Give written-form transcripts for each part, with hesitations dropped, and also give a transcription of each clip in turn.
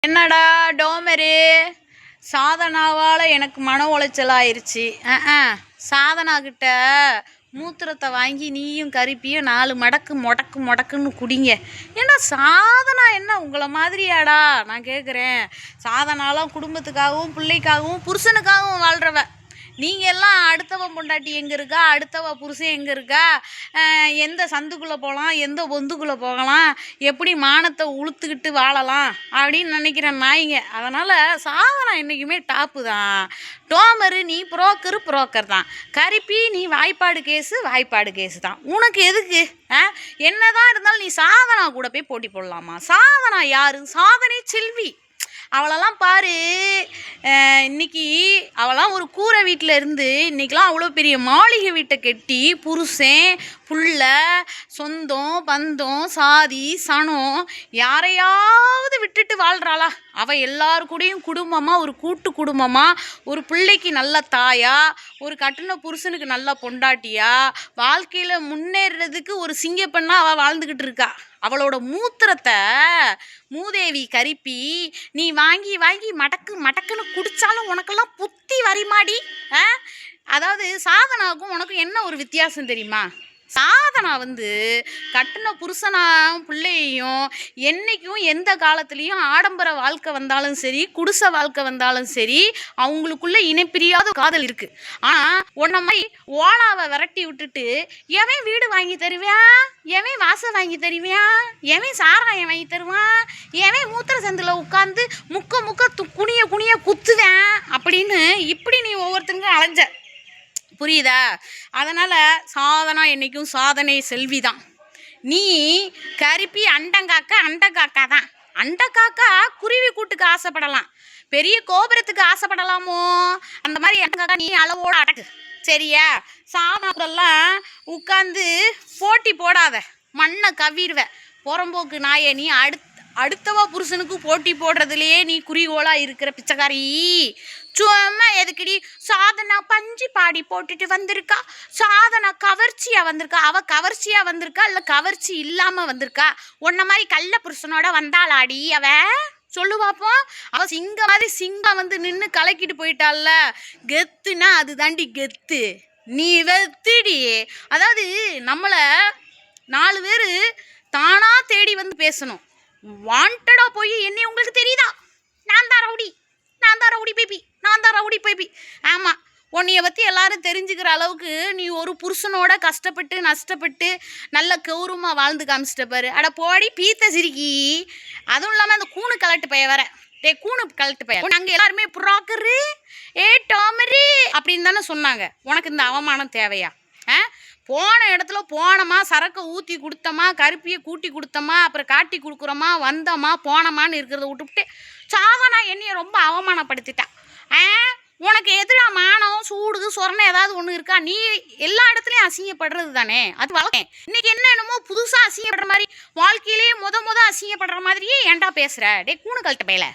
என்னடா டோமரு, சாதனாவால் எனக்கு மன உளைச்சல் ஆயிடுச்சு. சாதனா கிட்ட மூத்திரத்தை வாங்கி நீயும் கருப்பியும் 4 மடக்கு மொடக்கு மொடக்குன்னு குடிங்க. ஏன்னா சாதனா என்ன உங்களை மாதிரியாடா நான் கேட்குறேன். சாதனாலாம் குடும்பத்துக்காகவும் பிள்ளைக்காகவும் புருஷனுக்காகவும் வாழ்கிறவ. நீங்கள் எல்லாம் அடுத்தவன் பொண்டாட்டி எங்கே இருக்கா, அடுத்தவ புருஷன் எங்கே இருக்கா, எந்த சந்துக்குள்ளே போகலாம், எந்த பொந்துக்குள்ளே போகலாம், எப்படி மானத்தை உளுத்துக்கிட்டு வாழலாம் அப்படின்னு நினைக்கிற நாய்ங்க. அதனால் சாதனா என்றைக்குமே டாப்பு தான். டோமரு நீ புரோக்கர் தான். கருப்பி நீ வாய்ப்பாடு கேஸு தான். உனக்கு எதுக்கு? என்னதான் இருந்தாலும் நீ சாதனா கூட போய் போட்டி போடலாமா? சாதனா யாரு? சாதனை செல்வி. அவளெல்லாம் பாரு, இன்னைக்கு அவளாம் ஒரு கூரை வீட்டில் இருந்து இன்னைக்கெலாம் அவ்வளோ பெரிய மாளிகை வீட்டை கட்டி புருஷன் புள்ள சொந்தம் பந்தம் சாதி சனம் யாரையாவது விட்டுட்டு வாழ்கிறாளா? அவள் எல்லாரு கூடயும் குடும்பமாக, ஒரு கூட்டு குடும்பமாக, ஒரு பிள்ளைக்கு நல்ல தாயா, ஒரு கட்டின புருஷனுக்கு நல்ல பொண்டாட்டியா, வாழ்க்கையில் முன்னேறதுக்கு ஒரு சிங்கப்பெண்ணா அவள் வாழ்ந்துக்கிட்டு இருக்கா. அவளோட மூத்திரத்தை மூதேவி கருப்பி நீ வாங்கி மடக்குன்னு குடித்தாலும் உனக்கெல்லாம் புத்தி வரிமாடி. அதாவது சாதனாவுக்கும் உனக்கும் என்ன ஒரு வித்தியாசம் தெரியுமா? சாதனா கட்டின புருஷனாகவும் பிள்ளையையும் என்றைக்கும் எந்த காலத்துலேயும் ஆடம்பர வாழ்க்கை வந்தாலும் சரி, குடிசை வாழ்க்கை வந்தாலும் சரி, அவங்களுக்குள்ள இணைப்பிரியாத காதல் இருக்குது. ஆனால் உன்ன மாதிரி ஓலாவை விரட்டி விட்டுட்டு எவன் வீடு வாங்கி தருவான், எவன் வாசல் வாங்கி தருவான், எவன் சாராயம் வாங்கி தருவான், எவன் மூத்திர சந்தில் உட்காந்து முக்க குனிய குத்துவேன் அப்படின்னு இப்படி நீ ஒவ்வொருத்தருக்கும் அலைஞ்ச. புரியுதா? அதனால் சாதனா என்றைக்கும் சாதனை செல்வி தான். நீ கருப்பி அண்டங்காக்கா தான். அண்டக்காக்கா குருவி கூட்டுக்கு ஆசைப்படலாம், பெரிய கோபுரத்துக்கு ஆசைப்படலாமோ? அந்த மாதிரி அண்டங்காக்கா நீ அளவோடு அடக்கு, சரியா? சாதனாக்கெல்லாம் உட்காந்து போட்டி போடாத, மண்ணை கவ்விடுவ. புறம்போக்கு நாயை நீ அடுத்தவா புருஷனுக்கு போட்டி போடுறதுலையே நீ குறிகோளாக இருக்கிற பிச்சைக்காரி. சும்மா எதுக்குடி? சாதனா பஞ்சு பாடி போட்டுட்டு வந்திருக்கா, சாதனா கவர்ச்சியாக வந்திருக்கா. அவள் கவர்ச்சியாக வந்திருக்கா இல்லை கவர்ச்சி இல்லாமல் வந்திருக்கா? உன்ன மாதிரி கள்ள புருஷனோட வந்தாளாடி அவ? சொல்லு பார்ப்போம். அவள் சிங்கம் மாதிரி சிங்கம் நின்று கலக்கிட்டு போயிட்டாள்ல. கெத்துனா அது தாண்டி கெத்து. நீ வெத்துடி. அதாவது நம்மளை 4 பேர் தானாக தேடி பேசணும். வாண்டடாக போய் என்னை உங்களுக்கு தெரியுதா, நான் தான் ரவுடி பேபி. ஆமாம், உன்னைய பற்றி எல்லாரும் தெரிஞ்சுக்கிற அளவுக்கு நீ ஒரு புருஷனோட கஷ்டப்பட்டு நஷ்டப்பட்டு நல்ல கௌரவமாக வாழ்ந்து காமிச்சிட்ட பாரு. அட போடி பீத்த சிரிக்கி. அதுவும் இல்லாமல் அந்த கூணு கலட்டு பைய வேற. கூணு கலட்டு பைய அங்கே எல்லாருமே புரோக்கரு டோமரு அப்படின்னு தானே சொன்னாங்க. உனக்கு இந்த அவமானம் தேவையா? போன இடத்துல போனோமா, சரக்கை ஊற்றி கொடுத்தோமா, கருப்பியை கூட்டி கொடுத்தோமா, அப்புறம் காட்டி கொடுக்குறோமா, வந்தோமா போனோமான்னு இருக்கிறத விட்டுவிட்டு சாதனா என்னைய ரொம்ப அவமானப்படுத்திட்டா. உனக்கு எதிராக மானம் சூடு சொரணை ஏதாவது ஒன்று இருக்கா? நீ எல்லா இடத்துலையும் அசிங்கப்படுறது தானே, அது வளர்க்கேன். இன்னைக்கு என்னமோ புதுசாக அசிங்கப்படுற மாதிரி, வாழ்க்கையிலேயே முத அசிங்கப்படுற மாதிரியே ஏன்டா பேசுகிற? கூணு கழட்ட பையல.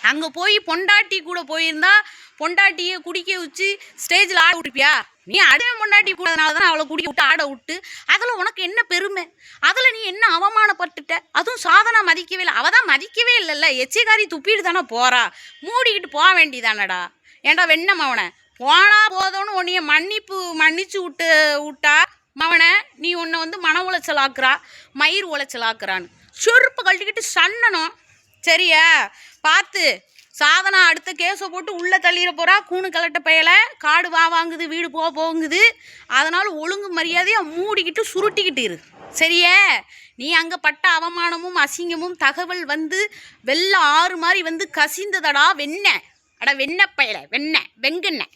அங்கே போய் பொண்டாட்டி கூட போயிருந்தா பொண்டாட்டியை குடிக்க வச்சு ஸ்டேஜில் ஆட விட்டுப்பியா? நீ அடுத்த பொண்டாட்டி கூடனால தான் அவளை குடிக்க விட்டு ஆட விட்டு அதில் உனக்கு என்ன பெருமை? அதில் நீ என்ன அவமானப்பட்டுட்ட? அதுவும் சாதனா மதிக்கவே இல்லை. அவள் தான் மதிக்கவே இல்லைல்ல, எச்சைக்காரி துப்பிட்டு தானே போகிறா. மூடிக்கிட்டு போக வேண்டியதானடா. ஏன்டா வெண்ணம் அவனை போனா போதோன்னு உன்னைய மன்னிச்சு விட்டா மவனை நீ உன்னை மன உளைச்சல் ஆக்குறா, மயிர் உளைச்சல் ஆக்குறான்னு செருப்பு கழட்டிக்கிட்டு சன்னணும், சரியா? பார்த்து. சாதனா அடுத்த கேஸை போட்டு உள்ளே தள்ளிட போகிறா. கூணு கலட்ட பயலை காடு வாங்குது, வீடு போங்குது. அதனால் ஒழுங்கு மரியாதையாக மூடிக்கிட்டு சுருட்டிக்கிட்டு இரு, சரியா? நீ அங்கே பட்ட அவமானமும் அசிங்கமும் தகவல் வெள்ளை ஆறு மாதிரி கசிந்ததடா வெண்ணெய். அட வெண்ணெய் பயலை, வெண்ணெய் வெங்கெண்ணெய்.